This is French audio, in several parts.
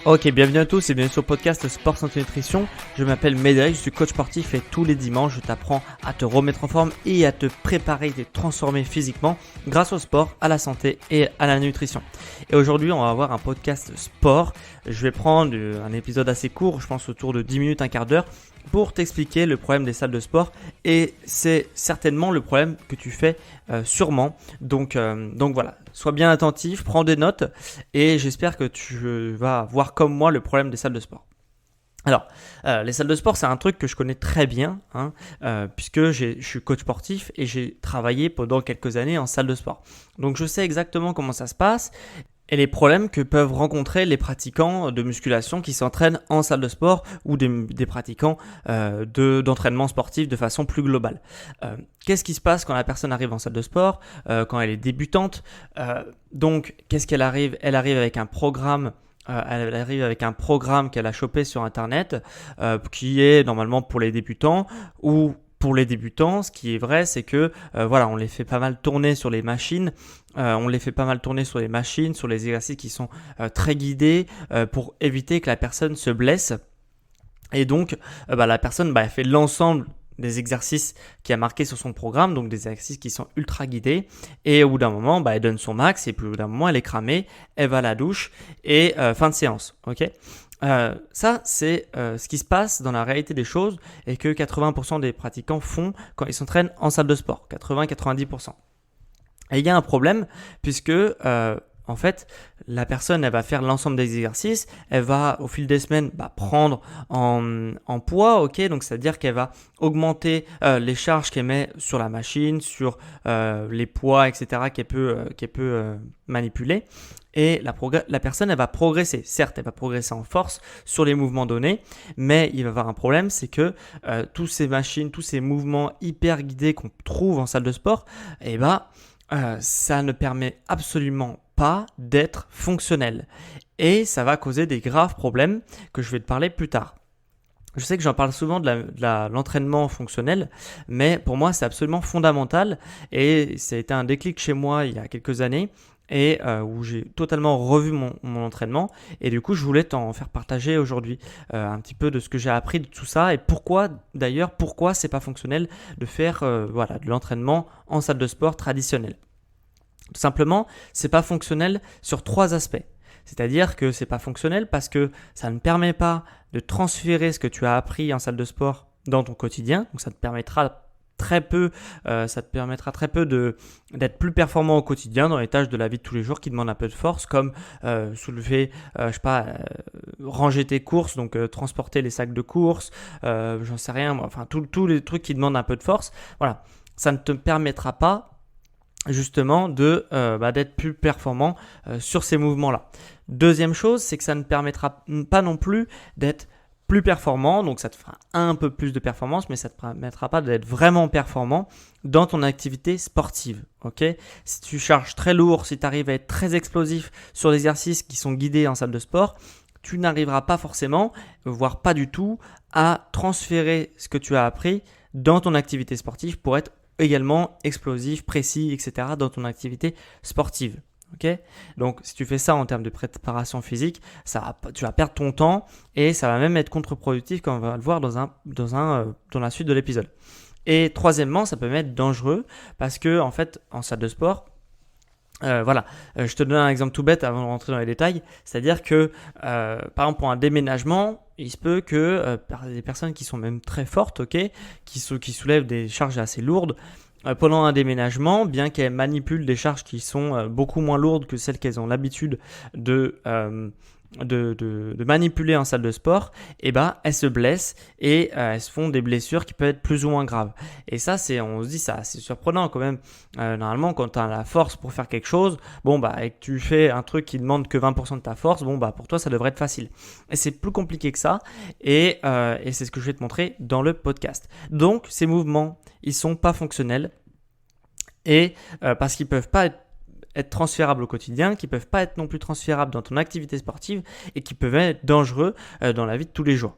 Ok, bienvenue à tous et bienvenue sur le podcast Sport Santé Nutrition. Je m'appelle Médéric, je suis coach sportif et tous les dimanches, je t'apprends à te remettre en forme et à te préparer et te transformer physiquement grâce au sport, à la santé et à la nutrition. Et aujourd'hui, on va avoir un podcast sport. Je vais prendre un épisode assez court, je pense autour de 10 minutes, un quart d'heure, pour t'expliquer le problème des salles de sport. Et c'est certainement le problème que tu fais sûrement. Donc voilà, sois bien attentif, prends des notes et j'espère que tu vas voir comme moi le problème des salles de sport. Alors, les salles de sport, c'est un truc que je connais très bien, puisque je suis coach sportif et j'ai travaillé pendant quelques années en salle de sport. Donc, je sais exactement comment ça se passe et les problèmes que peuvent rencontrer les pratiquants de musculation qui s'entraînent en salle de sport ou des pratiquants d'entraînement sportif de façon plus globale. Qu'est-ce qui se passe quand la personne arrive en salle de sport, quand elle est débutante? Donc, qu'est-ce qu'elle arrive? Elle arrive avec un programme. Elle arrive avec un programme qu'elle a chopé sur internet qui est normalement pour les débutants ou pour les débutants. Ce qui est vrai, c'est que on les fait pas mal tourner sur les machines. Sur les exercices qui sont très guidés pour éviter que la personne se blesse. Et donc, la personne elle fait l'ensemble des exercices qui a marqué sur son programme, donc des exercices qui sont ultra guidés, et au bout d'un moment, elle donne son max, et puis au bout d'un moment, elle est cramée, elle va à la douche, et fin de séance, ok. Ça, c'est ce qui se passe dans la réalité des choses, et que 80% des pratiquants font quand ils s'entraînent en salle de sport, 80-90%. Et il y a un problème, puisque en fait, la personne, elle va faire l'ensemble des exercices, elle va au fil des semaines prendre en poids, ok, donc c'est-à-dire qu'elle va augmenter les charges qu'elle met sur la machine, sur les poids, etc. qu'elle peut manipuler. Et la personne, elle va progresser. Certes, elle va progresser en force sur les mouvements donnés, mais il va y avoir un problème, c'est que tous ces machines, tous ces mouvements hyper guidés qu'on trouve en salle de sport, ça ne permet absolument pas d'être fonctionnel. Et ça va causer des graves problèmes que je vais te parler plus tard. Je sais que j'en parle souvent de l'entraînement fonctionnel, mais pour moi, c'est absolument fondamental. Et ça a été un déclic chez moi il y a quelques années et où j'ai totalement revu mon entraînement. Et du coup, je voulais t'en faire partager aujourd'hui un petit peu de ce que j'ai appris de tout ça et pourquoi c'est pas fonctionnel de faire de l'entraînement en salle de sport traditionnelle. Tout simplement, c'est pas fonctionnel sur 3 aspects. C'est-à-dire que c'est pas fonctionnel parce que ça ne permet pas de transférer ce que tu as appris en salle de sport dans ton quotidien. Donc ça te permettra très peu d'être plus performant au quotidien dans les tâches de la vie de tous les jours qui demandent un peu de force, comme soulever, ranger tes courses, donc transporter les sacs de courses, j'en sais rien, tous les trucs qui demandent un peu de force. Voilà, ça ne te permettra pas justement d'être plus performant sur ces mouvements-là. Deuxième chose, c'est que ça ne permettra pas non plus d'être plus performant, donc ça te fera un peu plus de performance, mais ça ne te permettra pas d'être vraiment performant dans ton activité sportive. Okay, si tu charges très lourd, si tu arrives à être très explosif sur les exercices qui sont guidés en salle de sport, tu n'arriveras pas forcément, voire pas du tout, à transférer ce que tu as appris dans ton activité sportive pour être également explosif, précis, etc. dans ton activité sportive. Okay, donc si tu fais ça en termes de préparation physique, tu vas perdre ton temps et ça va même être contre-productif comme on va le voir dans la suite de l'épisode. Et troisièmement, ça peut même être dangereux parce que en fait, en salle de sport, je te donne un exemple tout bête avant de rentrer dans les détails, c'est-à-dire que par exemple pour un déménagement, il se peut que par des personnes qui sont même très fortes, qui soulèvent des charges assez lourdes, pendant un déménagement, bien qu'elles manipulent des charges qui sont beaucoup moins lourdes que celles qu'elles ont l'habitude de manipuler en salle de sport, elles se blessent et elles se font des blessures qui peuvent être plus ou moins graves. Et ça, on se dit ça, c'est surprenant quand même. Normalement, quand tu as la force pour faire quelque chose, et que tu fais un truc qui demande que 20% de ta force, pour toi, ça devrait être facile. Et c'est plus compliqué que ça et c'est ce que je vais te montrer dans le podcast. Donc, ces mouvements, ils sont pas fonctionnels et parce qu'ils peuvent pas être transférables au quotidien, qui peuvent pas être non plus transférables dans ton activité sportive et qui peuvent être dangereux dans la vie de tous les jours.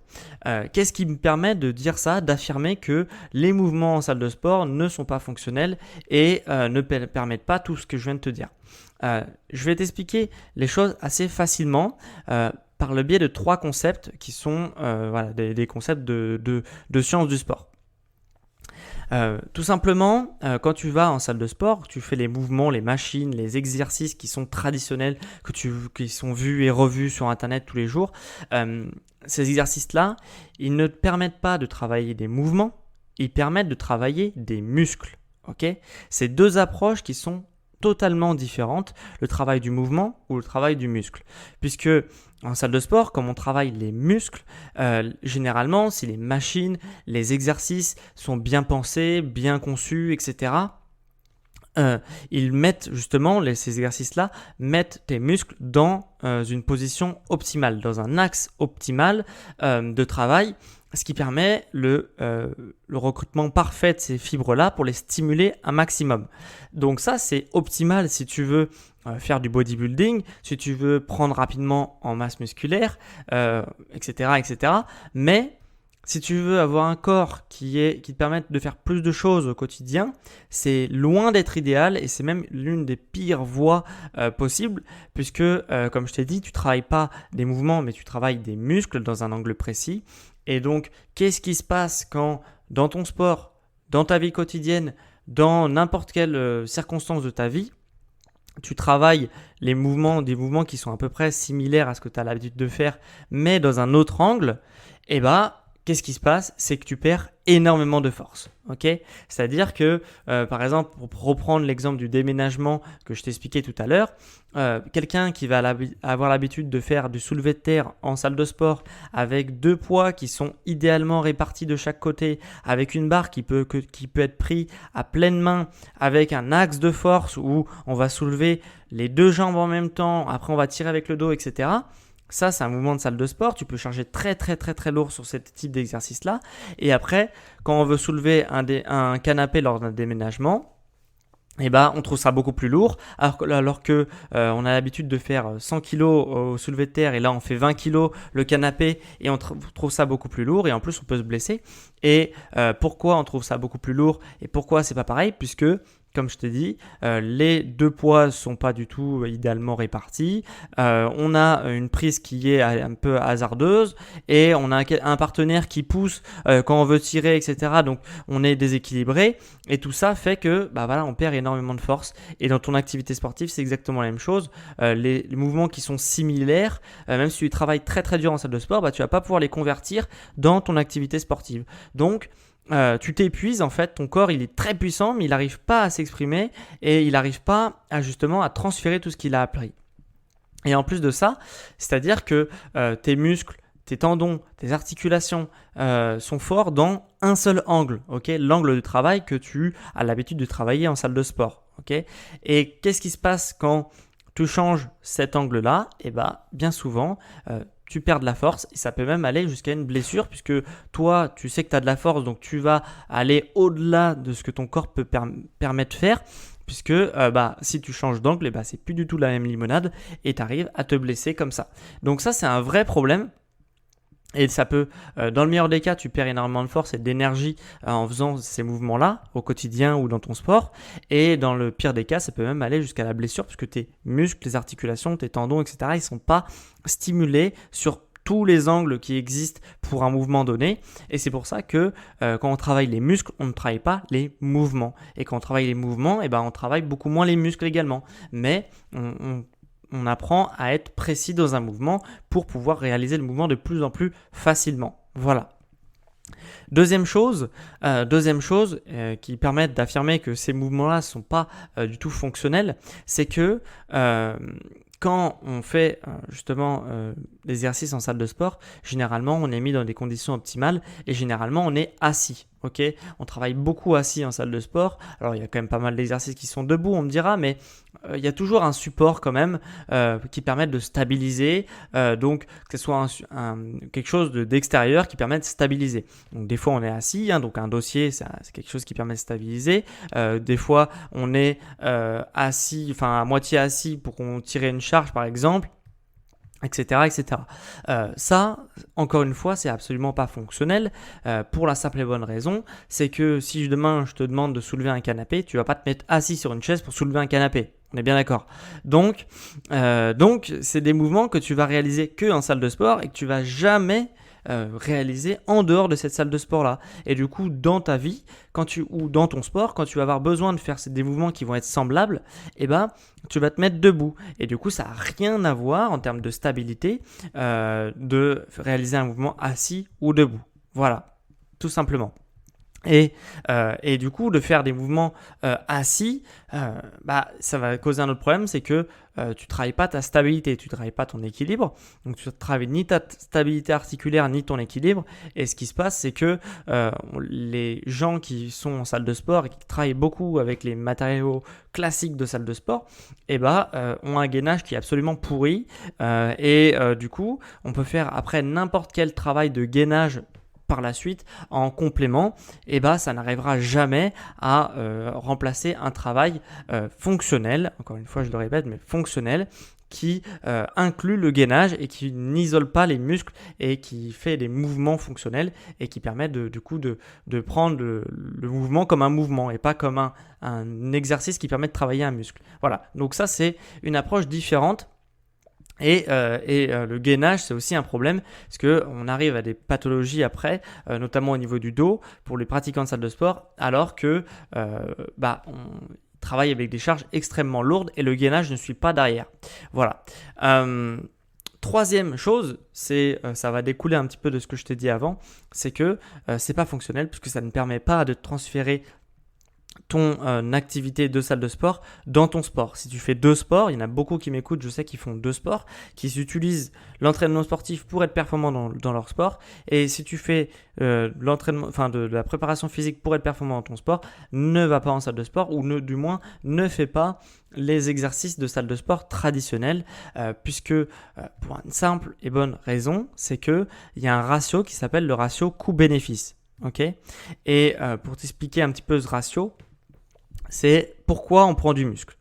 Qu'est-ce qui me permet de dire ça, d'affirmer que les mouvements en salle de sport ne sont pas fonctionnels et ne permettent pas tout ce que je viens de te dire. Je vais t'expliquer les choses assez facilement. par le biais de 3 concepts qui sont des concepts de sciences du sport. Tout simplement, quand tu vas en salle de sport, tu fais les mouvements, les machines, les exercices qui sont traditionnels, qui sont vus et revus sur Internet tous les jours. Ces exercices-là, ils ne te permettent pas de travailler des mouvements, ils permettent de travailler des muscles. Okay ? C'est 2 approches qui sont totalement différentes, le travail du mouvement ou le travail du muscle. Puisque en salle de sport, comme on travaille les muscles, généralement, si les machines, les exercices sont bien pensés, bien conçus, etc., ils mettent justement, ces exercices-là, mettent tes muscles dans une position optimale, dans un axe optimal de travail, ce qui permet le recrutement parfait de ces fibres-là pour les stimuler un maximum. Donc ça, c'est optimal si tu veux faire du bodybuilding, si tu veux prendre rapidement en masse musculaire, etc., etc. Mais si tu veux avoir un corps qui te permette de faire plus de choses au quotidien, c'est loin d'être idéal et c'est même l'une des pires voies possibles puisque, comme je t'ai dit, tu ne travailles pas des mouvements mais tu travailles des muscles dans un angle précis. Et donc, qu'est-ce qui se passe quand, dans ton sport, dans ta vie quotidienne, dans n'importe quelle circonstance de ta vie, tu travailles des mouvements qui sont à peu près similaires à ce que tu as l'habitude de faire, mais dans un autre angle, qu'est-ce qui se passe? C'est que tu perds énormément de force. Okay? C'est-à-dire que, par exemple, pour reprendre l'exemple du déménagement que je t'expliquais tout à l'heure, quelqu'un qui va avoir l'habitude de faire du soulevé de terre en salle de sport avec 2 poids qui sont idéalement répartis de chaque côté, avec une barre qui peut être prise à pleine main, avec un axe de force où on va soulever les 2 jambes en même temps, après on va tirer avec le dos, etc. Ça, c'est un mouvement de salle de sport. Tu peux charger très, très, très, très lourd sur ce type d'exercice-là. Et après, quand on veut soulever un canapé lors d'un déménagement, on trouve ça beaucoup plus lourd. Alors que on a l'habitude de faire 100 kg au soulevé de terre et là, on fait 20 kg le canapé et on trouve ça beaucoup plus lourd. Et en plus, on peut se blesser. Et pourquoi on trouve ça beaucoup plus lourd et pourquoi c'est pas pareil? Puisque comme je t'ai dit, les 2 poids ne sont pas du tout idéalement répartis. On a une prise qui est un peu hasardeuse et on a un partenaire qui pousse quand on veut tirer, etc. Donc, on est déséquilibré et tout ça fait que on perd énormément de force. Et dans ton activité sportive, c'est exactement la même chose. Les mouvements qui sont similaires, même si tu travailles très très dur en salle de sport, tu ne vas pas pouvoir les convertir dans ton activité sportive. Donc, tu t'épuises en fait, ton corps il est très puissant mais il n'arrive pas à s'exprimer et il n'arrive pas à transférer tout ce qu'il a appris. Et en plus de ça, c'est-à-dire que tes muscles, tes tendons, tes articulations sont forts dans un seul angle, okay? L'angle de travail que tu as l'habitude de travailler en salle de sport. Okay? Et qu'est-ce qui se passe quand tu changes cet angle-là? Bien souvent, tu perds de la force et ça peut même aller jusqu'à une blessure puisque toi, tu sais que tu as de la force donc tu vas aller au-delà de ce que ton corps peut permettre de faire puisque si tu changes d'angle, c'est plus du tout la même limonade et tu arrives à te blesser comme ça. Donc ça, c'est un vrai problème. Et ça peut, dans le meilleur des cas, tu perds énormément de force et d'énergie en faisant ces mouvements-là au quotidien ou dans ton sport. Et dans le pire des cas, ça peut même aller jusqu'à la blessure puisque tes muscles, tes articulations, tes tendons, etc., ils ne sont pas stimulés sur tous les angles qui existent pour un mouvement donné. Et c'est pour ça que quand on travaille les muscles, on ne travaille pas les mouvements. Et quand on travaille les mouvements, on travaille beaucoup moins les muscles également. Mais on apprend à être précis dans un mouvement pour pouvoir réaliser le mouvement de plus en plus facilement. Voilà. Deuxième chose qui permet d'affirmer que ces mouvements-là ne sont pas du tout fonctionnels, c'est que quand on fait justement l'exercice en salle de sport, généralement on est mis dans des conditions optimales et généralement on est assis. Okay, on travaille beaucoup assis en salle de sport. Alors il y a quand même pas mal d'exercices qui sont debout, on me dira, mais il y a toujours un support quand même qui permet de stabiliser, donc que ce soit quelque chose d'extérieur qui permet de stabiliser. Donc des fois on est assis, donc un dossier c'est quelque chose qui permet de stabiliser. Des fois on est assis, à moitié assis pour qu'on tire une charge par exemple. Etc. Ça, encore une fois, c'est absolument pas fonctionnel pour la simple et bonne raison, c'est que si demain je te demande de soulever un canapé, tu vas pas te mettre assis sur une chaise pour soulever un canapé. On est bien d'accord. Donc, c'est des mouvements que tu vas réaliser que en salle de sport et que tu vas jamais réaliser en dehors de cette salle de sport-là. Et du coup, dans ta vie, ou dans ton sport, quand tu vas avoir besoin de faire des mouvements qui vont être semblables, eh ben, tu vas te mettre debout. Et du coup, ça n'a rien à voir en termes de stabilité de réaliser un mouvement assis ou debout. Voilà, tout simplement. Et du coup, de faire des mouvements assis, ça va causer un autre problème, c'est que tu ne travailles pas ta stabilité, tu ne travailles pas ton équilibre. Donc, tu ne travailles ni ta stabilité articulaire, ni ton équilibre. Et ce qui se passe, c'est que les gens qui sont en salle de sport et qui travaillent beaucoup avec les matériaux classiques de salle de sport, ont un gainage qui est absolument pourri. Du coup, on peut faire après n'importe quel travail de gainage par la suite en complément, ça n'arrivera jamais à remplacer un travail fonctionnel, encore une fois je le répète, mais fonctionnel, qui inclut le gainage et qui n'isole pas les muscles et qui fait des mouvements fonctionnels et qui permet du coup de prendre le mouvement comme un mouvement et pas comme un exercice qui permet de travailler un muscle. Voilà, donc ça c'est une approche différente. Et le gainage, c'est aussi un problème parce qu'on arrive à des pathologies après, notamment au niveau du dos, pour les pratiquants de salle de sport, alors que on travaille avec des charges extrêmement lourdes et le gainage ne suit pas derrière. Voilà. Troisième chose, ça va découler un petit peu de ce que je t'ai dit avant, c'est que c'est pas fonctionnel puisque ça ne permet pas de transférer ton activité de salle de sport dans ton sport. Si tu fais 2 sports, il y en a beaucoup qui m'écoutent, je sais qu'ils font 2 sports, qui utilisent l'entraînement sportif pour être performant dans leur sport. Et si tu fais l'entraînement, de la préparation physique pour être performant dans ton sport, ne va pas en salle de sport ou du moins ne fais pas les exercices de salle de sport traditionnels puisque pour une simple et bonne raison, c'est qu'il y a un ratio qui s'appelle le ratio coût-bénéfice. Ok. Et pour t'expliquer un petit peu ce ratio, c'est pourquoi on prend du muscle.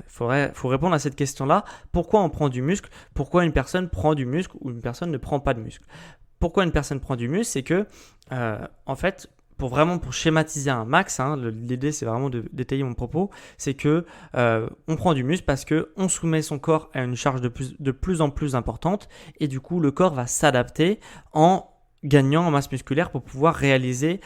Faut répondre à cette question-là. Pourquoi on prend du muscle? Pourquoi une personne prend du muscle ou une personne ne prend pas de muscle? Pourquoi une personne prend du muscle? C'est que, en fait, pour schématiser un max, l'idée c'est vraiment de détailler mon propos, c'est que on prend du muscle parce qu'on soumet son corps à une charge de plus en plus importante et du coup le corps va s'adapter en gagnant en masse musculaire pour pouvoir réaliser,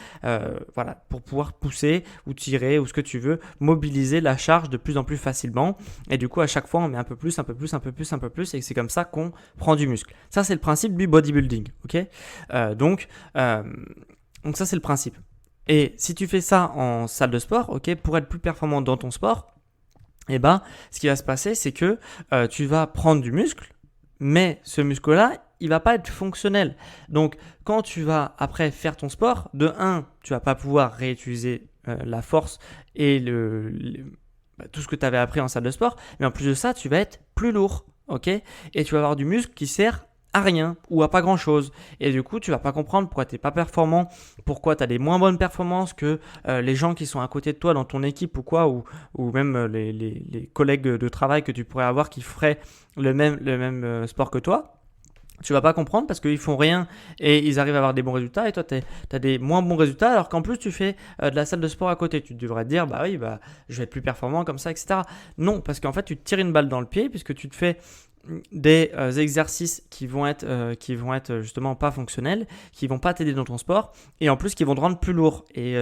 pour pouvoir pousser ou tirer ou ce que tu veux, mobiliser la charge de plus en plus facilement. Et du coup, à chaque fois, on met un peu plus, un peu plus, un peu plus, un peu plus, et c'est comme ça qu'on prend du muscle. Ça, c'est le principe du bodybuilding, ok ? Donc ça, c'est le principe. Et si tu fais ça en salle de sport, ok, pour être plus performant dans ton sport, ce qui va se passer, c'est que tu vas prendre du muscle, mais ce muscle-là, il va pas être fonctionnel. Donc, quand tu vas après faire ton sport, de 1, tu vas pas pouvoir réutiliser la force et tout ce que tu avais appris en salle de sport, mais en plus de ça, tu vas être plus lourd, ok ? Et tu vas avoir du muscle qui sert à rien ou à pas grand chose. Et du coup, tu vas pas comprendre pourquoi tu n'es pas performant, pourquoi tu as des moins bonnes performances que les gens qui sont à côté de toi dans ton équipe ou quoi, ou même les collègues de travail que tu pourrais avoir qui feraient le même sport que toi. Tu vas pas comprendre parce qu'ils font rien et ils arrivent à avoir des bons résultats et toi tu as des moins bons résultats alors qu'en plus tu fais de la salle de sport à côté. Tu devrais te dire je vais être plus performant comme ça, etc. Non, parce qu'en fait tu te tires une balle dans le pied puisque tu te fais des exercices qui vont être justement pas fonctionnels, qui vont pas t'aider dans ton sport et en plus qui vont te rendre plus lourd. Et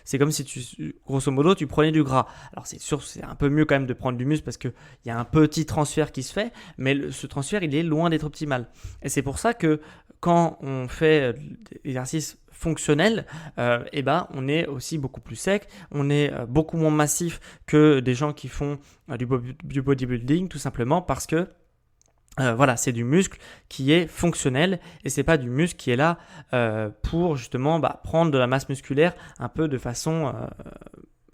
c'est comme si grosso modo tu prenais du gras. Alors c'est sûr, c'est un peu mieux quand même de prendre du muscle parce qu'il y a un petit transfert qui se fait, mais ce transfert il est loin d'être optimal. Et c'est pour ça que quand on fait des exercices fonctionnel, on est aussi beaucoup plus sec, on est beaucoup moins massif que des gens qui font du bodybuilding, tout simplement parce que c'est du muscle qui est fonctionnel et c'est pas du muscle qui est là pour justement prendre de la masse musculaire un peu de façon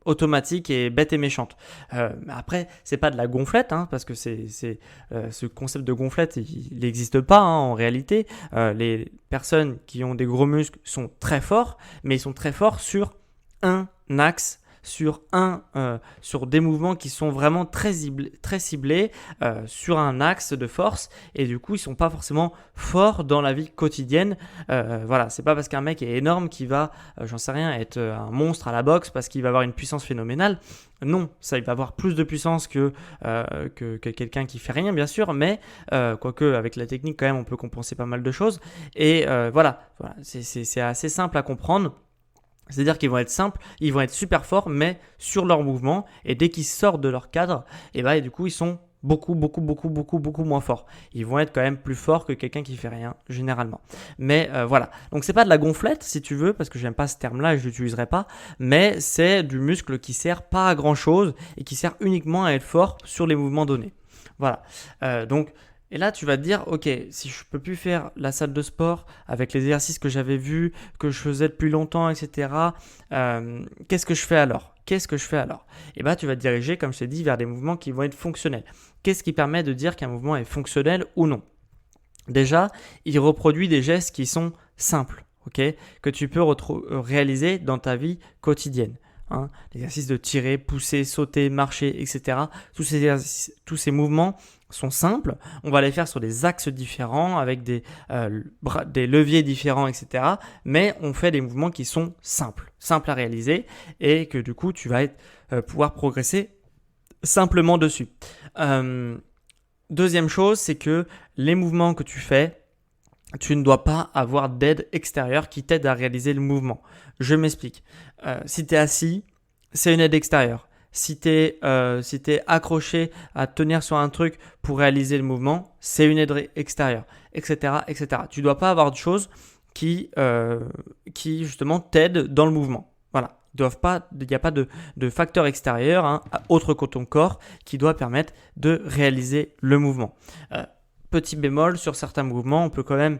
automatique et bête et méchante. Après, c'est pas de la gonflette, parce que ce concept de gonflette, il n'existe pas en réalité. Les personnes qui ont des gros muscles sont très forts, mais ils sont très forts sur un axe sur des mouvements qui sont vraiment très ciblés sur un axe de force, et du coup ils sont pas forcément forts dans la vie quotidienne. Voilà, c'est pas parce qu'un mec est énorme qu'il va, j'en sais rien, être un monstre à la boxe parce qu'il va avoir une puissance phénoménale. Non, ça il va avoir plus de puissance que quelqu'un qui fait rien, bien sûr, mais quoique avec la technique quand même on peut compenser pas mal de choses. Et voilà, c'est assez simple à comprendre. C'est-à-dire qu'ils vont être simples, ils vont être super forts, mais sur leur mouvement, et dès qu'ils sortent de leur cadre, et du coup ils sont beaucoup moins forts. Ils vont être quand même plus forts que quelqu'un qui fait rien généralement. Mais voilà, donc c'est pas de la gonflette si tu veux, parce que j'aime pas ce terme-là et je l'utiliserai pas, mais c'est du muscle qui sert pas à grand chose et qui sert uniquement à être fort sur les mouvements donnés. Voilà, donc. Et là, tu vas te dire, ok, si je peux plus faire la salle de sport avec les exercices que j'avais vus, que je faisais depuis longtemps, etc. Qu'est-ce que je fais alors? Et tu vas te diriger, comme je t'ai dit, vers des mouvements qui vont être fonctionnels. Qu'est-ce qui permet de dire qu'un mouvement est fonctionnel ou non? Déjà, il reproduit des gestes qui sont simples, ok, que tu peux réaliser dans ta vie quotidienne. L'exercice de tirer, pousser, sauter, marcher, etc. Tous ces mouvements sont simples. On va les faire sur des axes différents, avec des leviers différents, etc. Mais on fait des mouvements qui sont simples à réaliser, et que du coup, tu vas pouvoir progresser simplement dessus. Deuxième chose, c'est que les mouvements que tu fais, tu ne dois pas avoir d'aide extérieure qui t'aide à réaliser le mouvement. Je m'explique. Si tu es assis, c'est une aide extérieure. Si tu es accroché à tenir sur un truc pour réaliser le mouvement, c'est une aide extérieure, etc., etc. Tu ne dois pas avoir de choses qui justement t'aident dans le mouvement. Voilà. Il n'y a pas de facteur extérieur, autre que ton corps, qui doit permettre de réaliser le mouvement. Petit bémol, sur certains mouvements, on peut quand même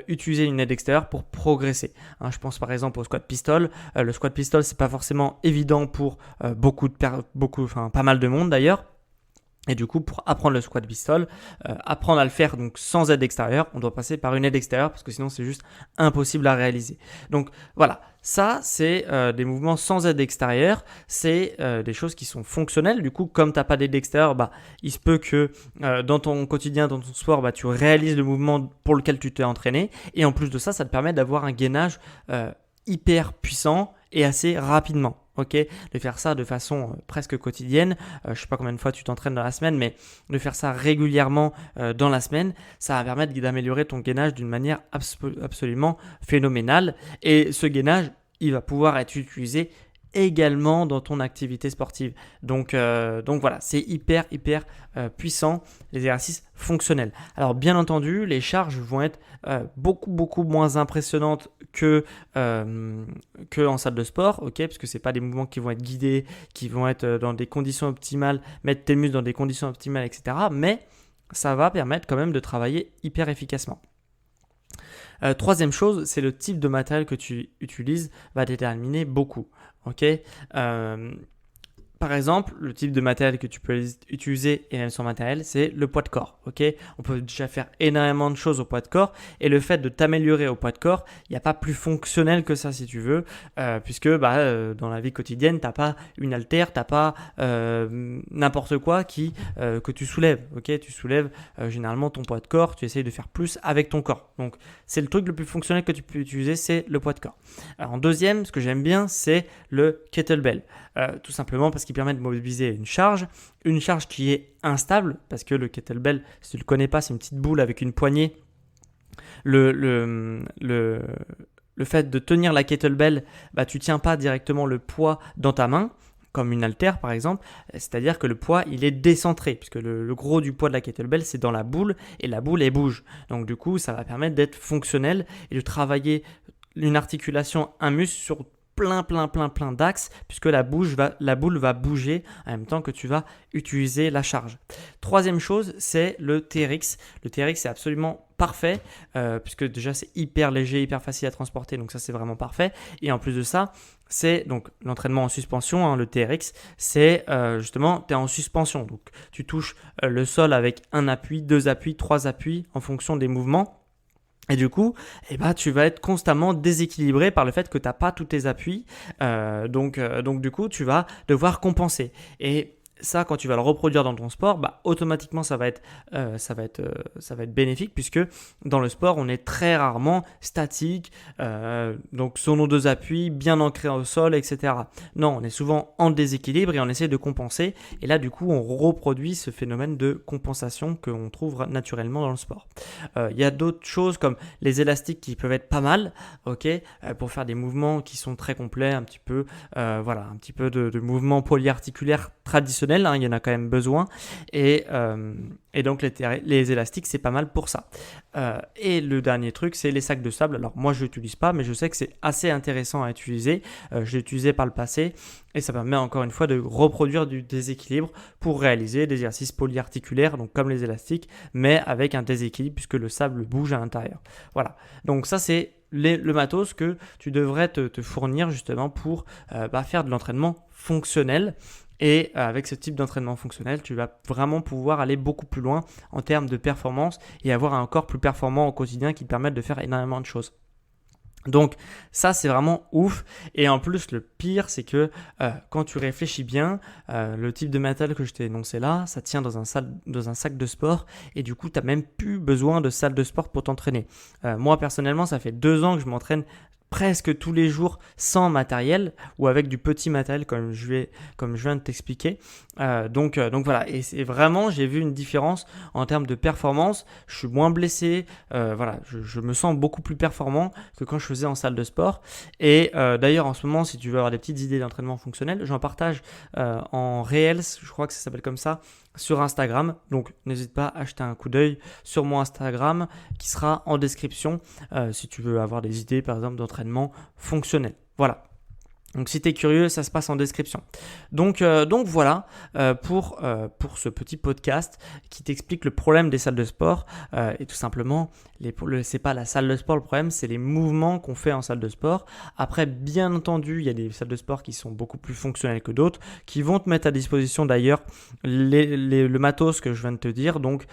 utiliser une aide extérieure pour progresser. Je pense par exemple au squat pistol. Le squat pistol, c'est pas forcément évident pour pas mal de monde d'ailleurs. Et du coup, pour apprendre le squat pistol, apprendre à le faire donc sans aide extérieure, on doit passer par une aide extérieure parce que sinon c'est juste impossible à réaliser. Donc voilà, ça c'est des mouvements sans aide extérieure, c'est des choses qui sont fonctionnelles. Du coup, comme tu n'as pas d'aide extérieure, il se peut que dans ton quotidien, dans ton sport, tu réalises le mouvement pour lequel tu t'es entraîné. Et en plus de ça, ça te permet d'avoir un gainage hyper puissant et assez rapidement. Ok, de faire ça de façon presque quotidienne. Je ne sais pas combien de fois tu t'entraînes dans la semaine, mais de faire ça régulièrement dans la semaine, ça va permettre d'améliorer ton gainage d'une manière absolument phénoménale. Et ce gainage, il va pouvoir être utilisé également dans ton activité sportive. Donc voilà, c'est hyper puissant, les exercices fonctionnels. Alors bien entendu, les charges vont être beaucoup moins impressionnantes que en salle de sport, ok, parce que c'est pas des mouvements qui vont être guidés, qui vont être dans des conditions optimales, mettre tes muscles dans des conditions optimales, etc. Mais ça va permettre quand même de travailler hyper efficacement. Troisième chose, c'est le type de matériel que tu utilises va déterminer beaucoup. Ok, par exemple, le type de matériel que tu peux utiliser et même son matériel, c'est le poids de corps. Ok, on peut déjà faire énormément de choses au poids de corps, et le fait de t'améliorer au poids de corps, il n'y a pas plus fonctionnel que ça si tu veux, puisque dans la vie quotidienne, t'as pas une haltère, t'as pas n'importe quoi que tu soulèves. Ok, tu soulèves généralement ton poids de corps, tu essayes de faire plus avec ton corps. Donc c'est le truc le plus fonctionnel que tu peux utiliser, c'est le poids de corps. Alors en deuxième, ce que j'aime bien, c'est le kettlebell. Tout simplement parce qu'il permet de mobiliser une charge qui est instable, parce que le kettlebell, si tu ne le connais pas, c'est une petite boule avec une poignée. Le fait de tenir la kettlebell, tu ne tiens pas directement le poids dans ta main, comme une haltère par exemple, c'est-à-dire que le poids il est décentré, puisque le gros du poids de la kettlebell c'est dans la boule, et la boule elle bouge. Donc du coup ça va permettre d'être fonctionnel et de travailler une articulation, un muscle sur plein d'axes, puisque la boule va bouger en même temps que tu vas utiliser la charge. Troisième chose, c'est le TRX. Le TRX c'est absolument parfait, puisque déjà c'est hyper léger, hyper facile à transporter, donc ça c'est vraiment parfait. Et en plus de ça, c'est donc l'entraînement en suspension, le TRX, c'est justement tu es en suspension, donc tu touches le sol avec un appui, deux appuis, trois appuis en fonction des mouvements. Et du coup, tu vas être constamment déséquilibré par le fait que tu n'as pas tous tes appuis. Donc du coup, tu vas devoir compenser. Et ça, quand tu vas le reproduire dans ton sport, automatiquement, ça va être bénéfique puisque dans le sport, on est très rarement statique, donc sur nos deux appuis, bien ancrés au sol, etc. Non, on est souvent en déséquilibre et on essaie de compenser. Et là, du coup, on reproduit ce phénomène de compensation qu'on trouve naturellement dans le sport. Il y a d'autres choses comme les élastiques qui peuvent être pas mal, pour faire des mouvements qui sont très complets, un petit peu de mouvements polyarticulaires traditionnels. Il y en a quand même besoin et donc les élastiques c'est pas mal pour ça. Et le dernier truc c'est les sacs de sable. Alors moi je l'utilise pas, mais je sais que c'est assez intéressant à utiliser. Je l'ai utilisé par le passé et ça permet encore une fois de reproduire du déséquilibre pour réaliser des exercices polyarticulaires, donc comme les élastiques, mais avec un déséquilibre puisque le sable bouge à l'intérieur. Voilà, donc ça c'est le matos que tu devrais te fournir justement pour faire de l'entraînement fonctionnel. Et avec ce type d'entraînement fonctionnel, tu vas vraiment pouvoir aller beaucoup plus loin en termes de performance et avoir un corps plus performant au quotidien qui te permette de faire énormément de choses. Donc ça c'est vraiment ouf. Et en plus le pire c'est que quand tu réfléchis bien, le type de matériel que je t'ai énoncé là, ça tient dans un sac de sport et du coup tu n'as même plus besoin de salle de sport pour t'entraîner. Moi personnellement ça fait 2 ans que je m'entraîne presque tous les jours sans matériel ou avec du petit matériel comme je viens de t'expliquer. Donc voilà, et c'est vraiment, j'ai vu une différence en termes de performance. Je suis moins blessé, je me sens beaucoup plus performant que quand je faisais en salle de sport. Et d'ailleurs en ce moment, si tu veux avoir des petites idées d'entraînement fonctionnel, j'en partage en Reels, je crois que ça s'appelle comme ça, sur Instagram. Donc n'hésite pas à jeter un coup d'œil sur mon Instagram qui sera en description si tu veux avoir des idées par exemple d'entraînement fonctionnel. Voilà. Donc si tu es curieux, ça se passe en description. Donc voilà pour ce petit podcast qui t'explique le problème des salles de sport. Et tout simplement, c'est pas la salle de sport le problème, c'est les mouvements qu'on fait en salle de sport. Après, bien entendu, il y a des salles de sport qui sont beaucoup plus fonctionnelles que d'autres, qui vont te mettre à disposition d'ailleurs le matos que je viens de te dire, donc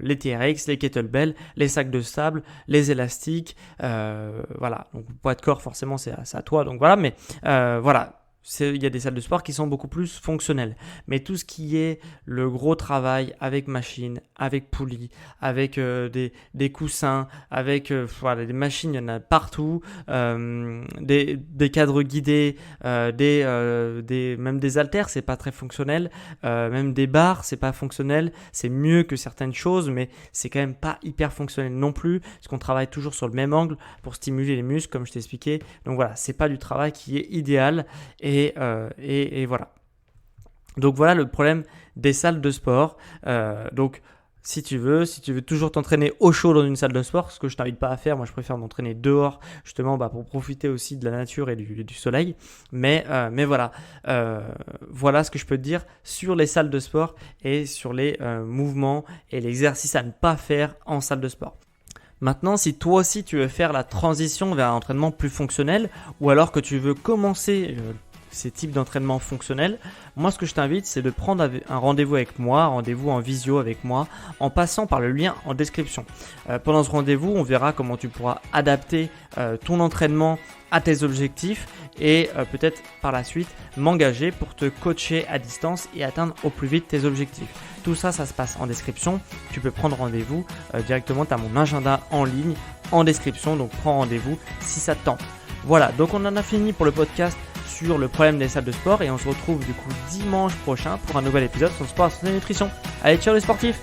les TRX, les kettlebells, les sacs de sable, les élastiques, voilà. Donc poids de corps, forcément, c'est à toi. Donc voilà, mais voilà. Il y a des salles de sport qui sont beaucoup plus fonctionnelles. Mais tout ce qui est le gros travail avec machine, avec poulie, avec des coussins, avec des machines, il y en a partout, des cadres guidés, même des haltères, c'est pas très fonctionnel, même des barres, c'est pas fonctionnel, c'est mieux que certaines choses, mais c'est quand même pas hyper fonctionnel non plus, parce qu'on travaille toujours sur le même angle pour stimuler les muscles, comme je t'ai expliqué. Donc voilà, c'est pas du travail qui est idéal. Et voilà. Donc voilà le problème des salles de sport. Donc si tu veux toujours t'entraîner au chaud dans une salle de sport, ce que je t'invite pas à faire, moi je préfère m'entraîner dehors justement pour profiter aussi de la nature et du soleil. Mais voilà, voilà ce que je peux te dire sur les salles de sport et sur les mouvements et l'exercice à ne pas faire en salle de sport. Maintenant, si toi aussi tu veux faire la transition vers un entraînement plus fonctionnel ou alors que tu veux commencer ces types d'entraînement fonctionnels, moi ce que je t'invite c'est de prendre un rendez-vous avec moi, un rendez-vous en visio avec moi en passant par le lien en description. Pendant ce rendez-vous, on verra comment tu pourras adapter ton entraînement à tes objectifs et peut-être par la suite m'engager pour te coacher à distance et atteindre au plus vite tes objectifs. Tout ça, ça se passe en description. Tu peux prendre rendez-vous directement, tu as mon agenda en ligne en description, donc prends rendez-vous si ça te tente. Voilà, donc on en a fini pour le podcast sur le problème des salles de sport et on se retrouve du coup dimanche prochain pour un nouvel épisode sur le sport et la nutrition. Allez, ciao les sportifs!